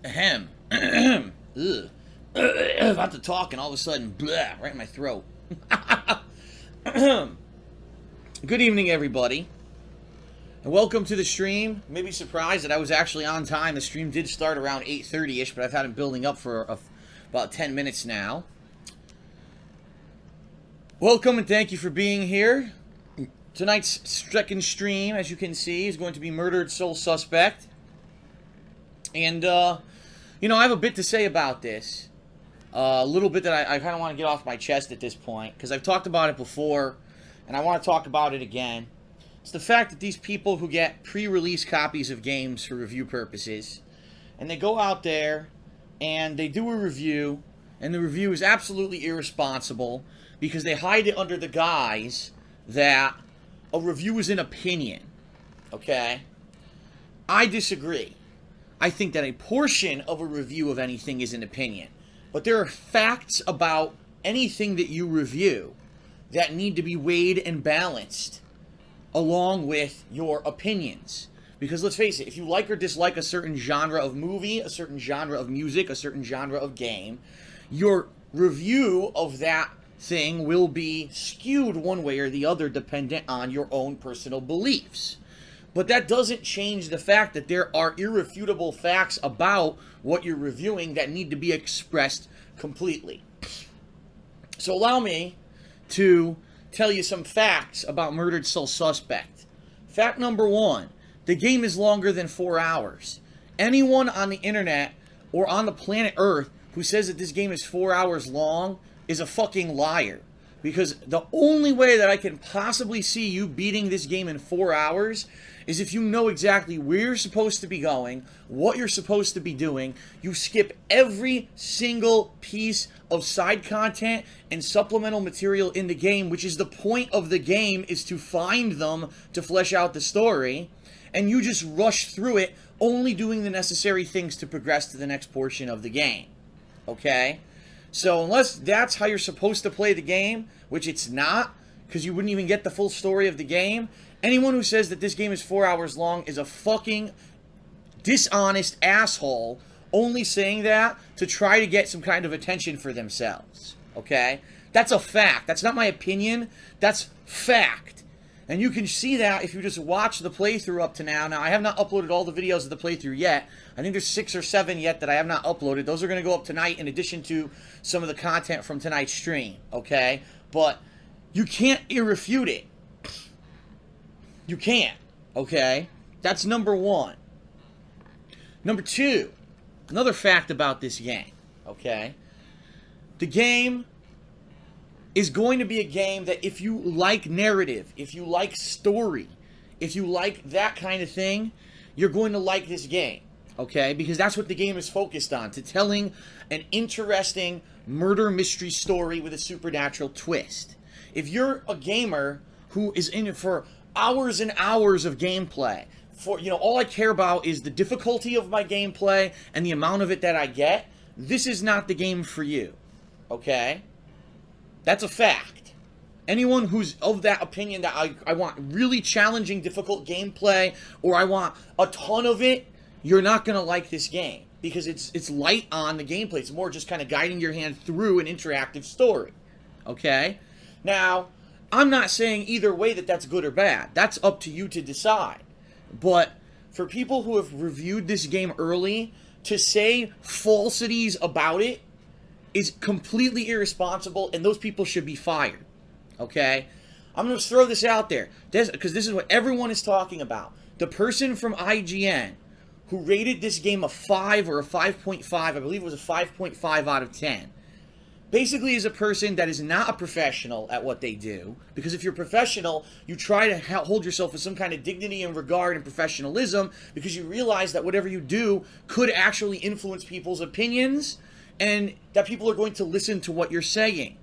Ahem. Ugh. About to talk and all of a sudden, blah, right in my throat. Good evening, everybody. And welcome to the stream. You may be surprised that I was actually on time. The stream did start around 8:30-ish, but I've had it building up for about 10 minutes now. Welcome and thank you for being here. Tonight's second stream, as you can see, is going to be Murdered Soul Suspect. And, you know, I have a bit to say about this. A little bit that I kind of want to get off my chest at this point, because I've talked about it before, and I want to talk about it again. It's the fact that these people who get pre-release copies of games for review purposes, and they go out there, and they do a review, and the review is absolutely irresponsible, because they hide it under the guise that a review is an opinion. Okay? I disagree. I think that a portion of a review of anything is an opinion. But there are facts about anything that you review that need to be weighed and balanced along with your opinions. Because let's face it, if you like or dislike a certain genre of movie, a certain genre of music, a certain genre of game, your review of that thing will be skewed one way or the other dependent on your own personal beliefs. But that doesn't change the fact that there are irrefutable facts about what you're reviewing that need to be expressed completely. So allow me to tell you some facts about Murdered Soul Suspect. Fact number one, the game is longer than 4 hours. Anyone on the internet or on the planet Earth who says that this game is 4 hours long is a fucking liar. Because the only way that I can possibly see you beating this game in 4 hours is if you know exactly where you're supposed to be going, what you're supposed to be doing, you skip every single piece of side content and supplemental material in the game, which is the point of the game, is to find them to flesh out the story, and you just rush through it, only doing the necessary things to progress to the next portion of the game. Okay? So unless that's how you're supposed to play the game, which it's not, because you wouldn't even get the full story of the game, anyone who says that this game is 4 hours long is a fucking dishonest asshole, only saying that to try to get some kind of attention for themselves. Okay? That's a fact. That's not my opinion. That's fact. And you can see that if you just watch the playthrough up to now. Now, I have not uploaded all the videos of the playthrough yet. I think there's 6 or 7 yet that I have not uploaded. Those are going to go up tonight in addition to some of the content from tonight's stream, okay? But you can't irrefute it. You can't, okay? That's number one. Number two, another fact about this game, okay? The game is going to be a game that if you like narrative, if you like story, if you like that kind of thing, you're going to like this game, okay? Because that's what the game is focused on, to telling an interesting murder mystery story with a supernatural twist. If you're a gamer who is in it for hours and hours of gameplay, for, you know, all I care about is the difficulty of my gameplay and the amount of it that I get, this is not the game for you, okay? That's a fact. Anyone who's of that opinion that I want really challenging, difficult gameplay, or I want a ton of it, you're not going to like this game. Because it's light on the gameplay. It's more just kind of guiding your hand through an interactive story. Okay? Now, I'm not saying either way that that's good or bad. That's up to you to decide. But for people who have reviewed this game early, to say falsities about it is completely irresponsible, and those people should be fired. Okay? I'm going to throw this out there, because this is what everyone is talking about. The person from IGN who rated this game a 5 or a 5.5, I believe it was a 5.5 out of 10, basically is a person that is not a professional at what they do, because if you're a professional, you try to hold yourself with some kind of dignity and regard and professionalism, because you realize that whatever you do could actually influence people's opinions, and that people are going to listen to what you're saying,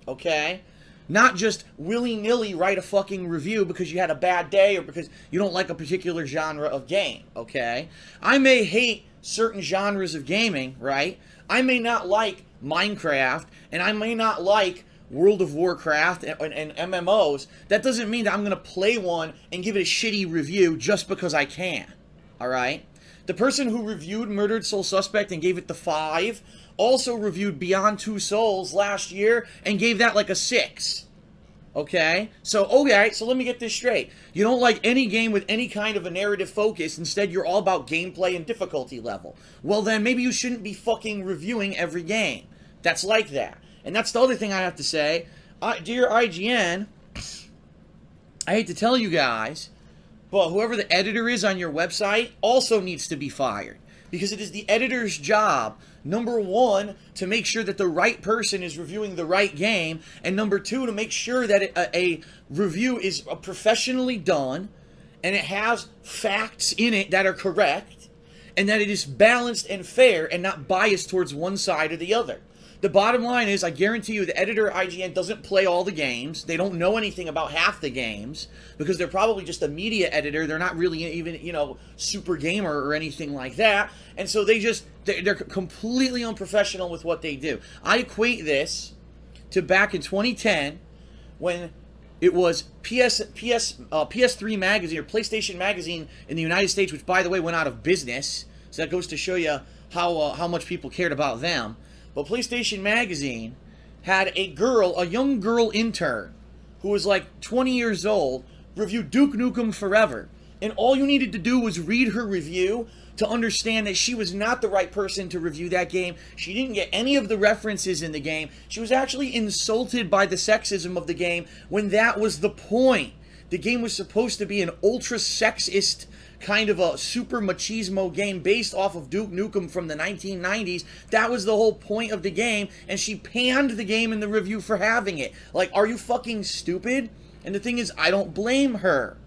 okay? Not just willy-nilly write a fucking review because you had a bad day or because you don't like a particular genre of game, okay? I may hate certain genres of gaming, right? I may not like Minecraft, and I may not like World of Warcraft and MMOs. That doesn't mean that I'm going to play one and give it a shitty review just because I can, alright? The person who reviewed Murdered Soul Suspect and gave it the 5 also reviewed Beyond Two Souls last year and gave that like a 6. Okay? So, okay, so let me get this straight. You don't like any game with any kind of a narrative focus. Instead, you're all about gameplay and difficulty level. Well, then maybe you shouldn't be fucking reviewing every game that's like that. And that's the other thing I have to say. Dear IGN, I hate to tell you guys, but whoever the editor is on your website also needs to be fired. Because it is the editor's job, number 1, to make sure that the right person is reviewing the right game, and number 2, to make sure that a review is professionally done, and it has facts in it that are correct, and that it is balanced and fair and not biased towards one side or the other. The bottom line is, I guarantee you, the editor at IGN doesn't play all the games. They don't know anything about half the games because they're probably just a media editor. They're not really even, you know, super gamer or anything like that. And so they're completely unprofessional with what they do. I equate this to back in 2010 when it was PS3 magazine or PlayStation magazine in the United States, which, by the way, went out of business. So that goes to show you how much people cared about them. But PlayStation Magazine had a young girl intern, who was like 20 years old, review Duke Nukem Forever. And all you needed to do was read her review to understand that she was not the right person to review that game. She didn't get any of the references in the game. She was actually insulted by the sexism of the game when that was the point. The game was supposed to be an ultra-sexist kind of a super machismo game based off of Duke Nukem from the 1990s. That was the whole point of the game, and she panned the game in the review for having it. Like, are you fucking stupid? And the thing is, I don't blame her.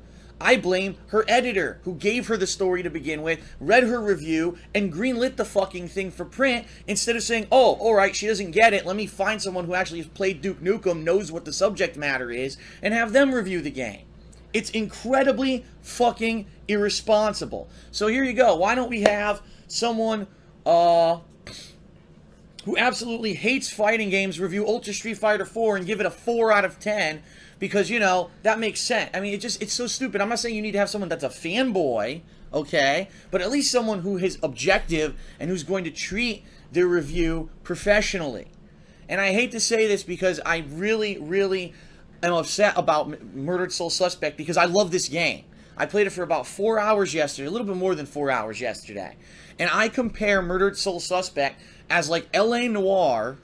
I blame her editor, who gave her the story to begin with, read her review, and greenlit the fucking thing for print, instead of saying, oh, alright, she doesn't get it, let me find someone who actually has played Duke Nukem, knows what the subject matter is, and have them review the game. It's incredibly fucking irresponsible. So here you go. Why don't we have someone who absolutely hates fighting games review Ultra Street Fighter 4 and give it a 4 out of 10? Because, you know, that makes sense. I mean, it's so stupid. I'm not saying you need to have someone that's a fanboy, okay? But at least someone who is objective and who's going to treat their review professionally. And I hate to say this because I really, really I'm upset about Murdered Soul Suspect because I love this game. I played it for about 4 hours yesterday, a little bit more than 4 hours yesterday. And I compare Murdered Soul Suspect as like L.A. Noire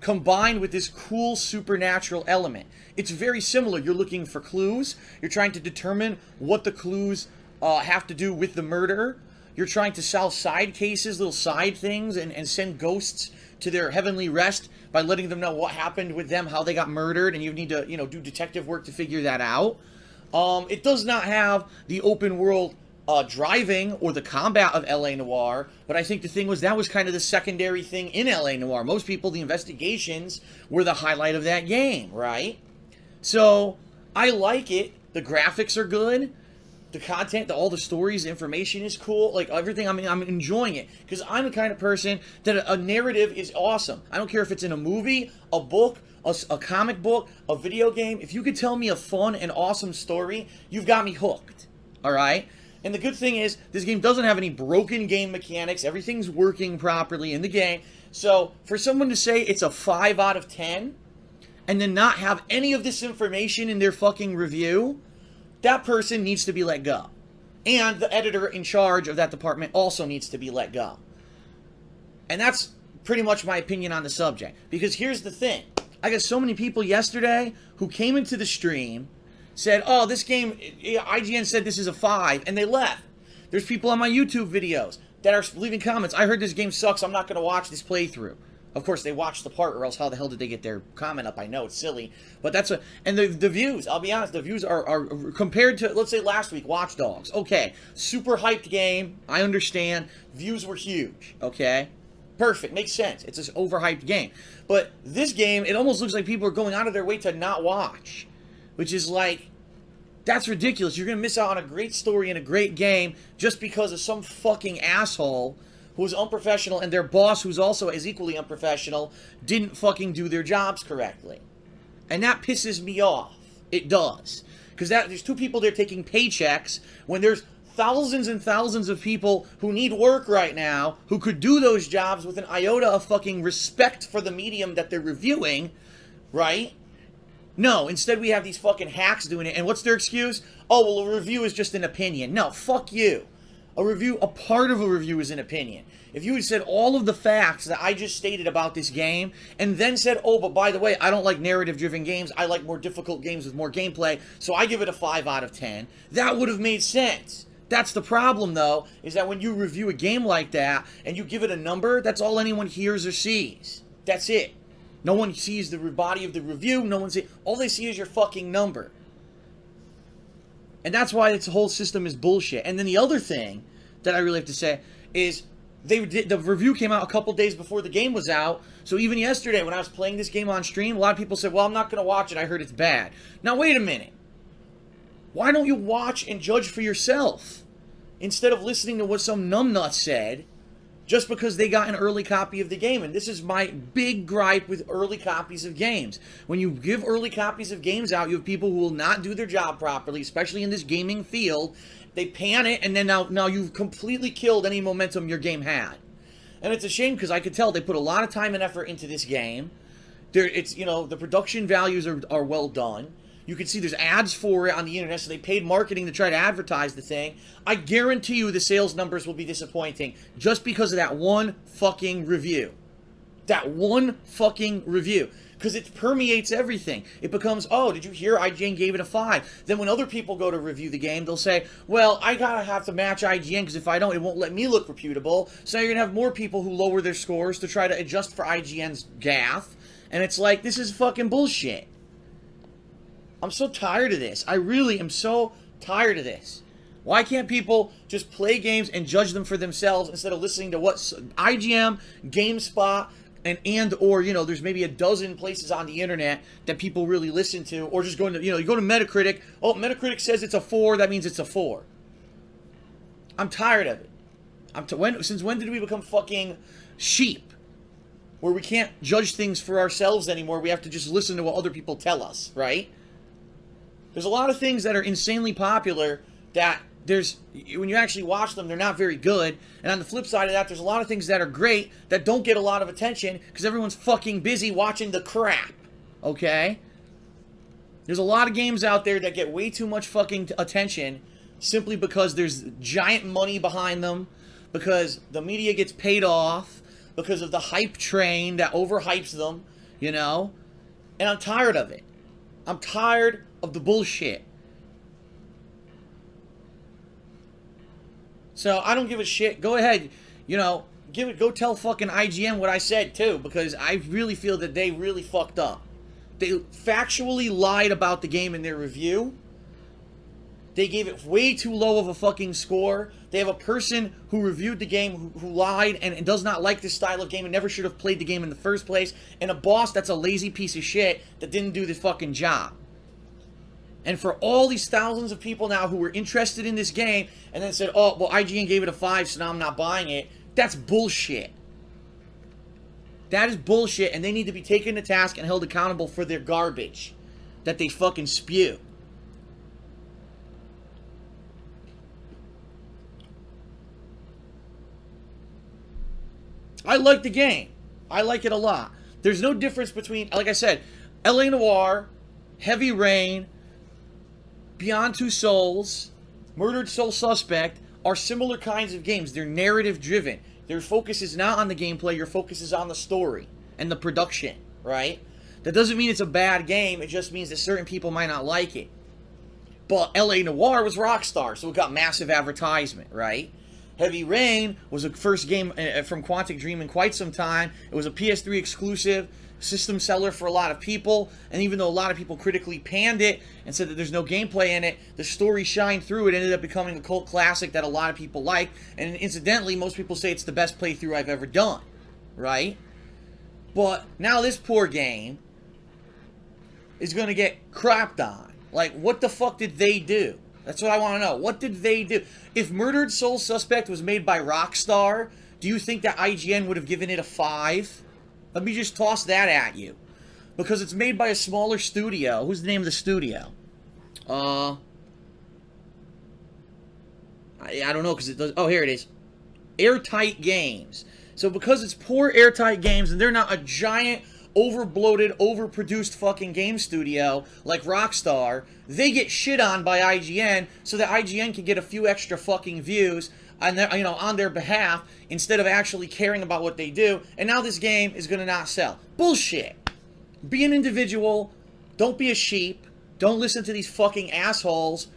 combined with this cool supernatural element. It's very similar. You're looking for clues. You're trying to determine what the clues have to do with the murder. You're trying to solve side cases, little side things, and send ghosts to their heavenly rest by letting them know what happened with them, how they got murdered, and you need to, you know, do detective work to figure that out. It does not have the open world driving or the combat of L.A. Noire, but I think the thing was that was kind of the secondary thing in L.A. Noire. Most people, the investigations were the highlight of that game, right? So, I like it. The graphics are good. The content, all the stories, the information is cool. Like, everything, I mean, I'm enjoying it. Because I'm the kind of person that a narrative is awesome. I don't care if it's in a movie, a book, a comic book, a video game. If you could tell me a fun and awesome story, you've got me hooked. Alright? And the good thing is, this game doesn't have any broken game mechanics. Everything's working properly in the game. So, for someone to say it's a 5 out of 10, and then not have any of this information in their fucking review, that person needs to be let go. And the editor in charge of that department also needs to be let go. And that's pretty much my opinion on the subject. Because here's the thing. I got so many people yesterday who came into the stream, said, oh, this game, IGN said this is a 5, and they left. There's people on my YouTube videos that are leaving comments, I heard this game sucks, I'm not going to watch this playthrough. Of course, they watched the part, or else how the hell did they get their comment up? I know, it's silly. But that's a... And the views, I'll be honest, the views are compared to, let's say, last week, Watch Dogs. Okay, super hyped game, I understand. Views were huge, okay? Perfect, makes sense. It's an overhyped game. But this game, it almost looks like people are going out of their way to not watch. Which is like... That's ridiculous. You're going to miss out on a great story and a great game just because of some fucking asshole who's unprofessional, and their boss, who's also is equally unprofessional, didn't fucking do their jobs correctly. And that pisses me off. It does. Because there's two people there taking paychecks when there's thousands and thousands of people who need work right now, who could do those jobs with an iota of fucking respect for the medium that they're reviewing, right? No, instead we have these fucking hacks doing it. And what's their excuse? Oh, well, a review is just an opinion. No, fuck you. A part of a review is an opinion. If you had said all of the facts that I just stated about this game, and then said, oh, but by the way, I don't like narrative-driven games, I like more difficult games with more gameplay, so I give it a 5 out of 10, that would have made sense. That's the problem, though, is that when you review a game like that, and you give it a number, that's all anyone hears or sees. That's it. No one sees the body of the review, no one sees, all they see is your fucking number. And that's why this whole system is bullshit. And then the other thing that I really have to say is the review came out a couple days before the game was out. So even yesterday when I was playing this game on stream, a lot of people said, well, I'm not going to watch it. I heard it's bad. Now, wait a minute. Why don't you watch and judge for yourself instead of listening to what some numbnut said just because they got an early copy of the game? And this is my big gripe with early copies of games. When you give early copies of games out, you have people who will not do their job properly, especially in this gaming field. They pan it, and then now you've completely killed any momentum your game had. And it's a shame because I could tell they put a lot of time and effort into this game. The production values are well done. You can see there's ads for it on the internet, so they paid marketing to try to advertise the thing. I guarantee you the sales numbers will be disappointing just because of that one fucking review. That one fucking review. Because it permeates everything. It becomes, oh, did you hear IGN gave it a 5? Then when other people go to review the game, they'll say, well, I gotta have to match IGN because if I don't, it won't let me look reputable. So you're gonna have more people who lower their scores to try to adjust for IGN's gaffe. And it's like, this is fucking bullshit. I'm so tired of this. I really am so tired of this. Why can't people just play games and judge them for themselves instead of listening to what IGN, GameSpot, or there's maybe a dozen places on the internet that people really listen to, or just going to, you go to Metacritic. Oh, Metacritic says it's a 4, that means it's a 4. I'm tired of it. Since when did we become fucking sheep? Where we can't judge things for ourselves anymore. We have to just listen to what other people tell us, right? There's a lot of things that are insanely popular that when you actually watch them, they're not very good. And on the flip side of that, there's a lot of things that are great that don't get a lot of attention because everyone's fucking busy watching the crap. Okay? There's a lot of games out there that get way too much fucking attention simply because there's giant money behind them, because the media gets paid off, because of the hype train that overhypes them, And I'm tired of it. I'm tired of the bullshit. So I don't give a shit. Go ahead, go tell fucking IGN what I said too, because I really feel that they really fucked up. They factually lied about the game in their review. They gave it way too low of a fucking score. They have a person who reviewed the game who lied and does not like this style of game and never should have played the game in the first place. And a boss that's a lazy piece of shit that didn't do the fucking job. And for all these thousands of people now who were interested in this game and then said, oh, well, IGN gave it a 5, so now I'm not buying it. That's bullshit. That is bullshit, and they need to be taken to task and held accountable for their garbage that they fucking spew. I like the game. I like it a lot. There's no difference between, like I said, LA Noire, Heavy Rain, Beyond Two Souls, Murdered Soul Suspect are similar kinds of games. They're narrative driven. Their focus is not on the gameplay. Your focus is on the story and the production, right? That doesn't mean it's a bad game. It just means that certain people might not like it. But LA Noire was Rockstar, so it got massive advertisement, right? Heavy Rain was the first game from Quantic Dream in quite some time. It was a PS3 exclusive, system seller for a lot of people, and even though a lot of people critically panned it and said that there's no gameplay in it, the story shined through. It ended up becoming a cult classic that a lot of people like, and incidentally, most people say it's the best playthrough I've ever done, right? But now this poor game is going to get crapped on. Like, what the fuck did they do? That's what I want to know. What did they do? If Murdered Soul Suspect was made by Rockstar, do you think that IGN would have given it a 5? Let me just toss that at you. Because it's made by a smaller studio. Who's the name of the studio? I I don't know because it does. Oh, here it is. Airtight Games. So because it's poor airtight games and they're not a giant, overbloated, overproduced fucking game studio like Rockstar, they get shit on by IGN so that IGN can get a few extra fucking views on their, on their behalf instead of actually caring about what they do. And now this game is going to not sell. Bullshit. Be an individual. Don't be a sheep. Don't listen to these fucking assholes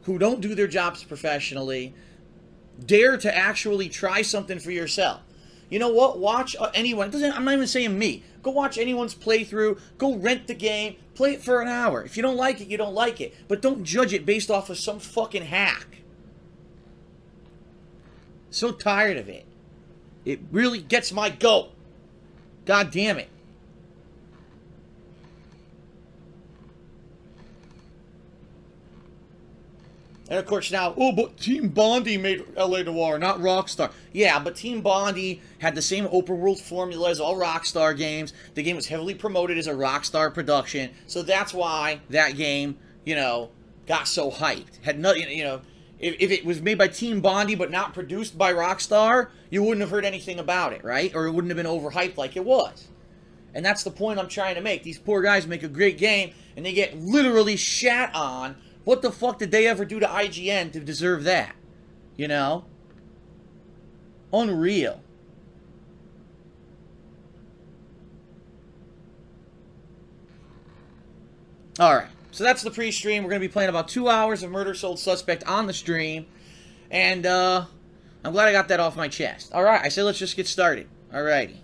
who don't do their jobs professionally. Dare to actually try something for yourself. You know what? Watch anyone. I'm not even saying me. Go watch anyone's playthrough. Go rent the game. Play it for an hour. If you don't like it, you don't like it. But don't judge it based off of some fucking hack. So tired of it. It really gets my goat. God damn it. And of course now, oh, but Team Bondi made LA Noire, not Rockstar. Yeah, but Team Bondi had the same open world formula as all Rockstar games. The game was heavily promoted as a Rockstar production, so that's why that game, got so hyped. Had nothing, if it was made by Team Bondi but not produced by Rockstar, you wouldn't have heard anything about it, right? Or it wouldn't have been overhyped like it was. And that's the point I'm trying to make. These poor guys make a great game, and they get literally shat on. What the fuck did they ever do to IGN to deserve that? Unreal. Alright, so that's the pre-stream. We're going to be playing about 2 hours of Murder Sold Suspect on the stream. And, I'm glad I got that off my chest. Alright, I said let's just get started. Alrighty.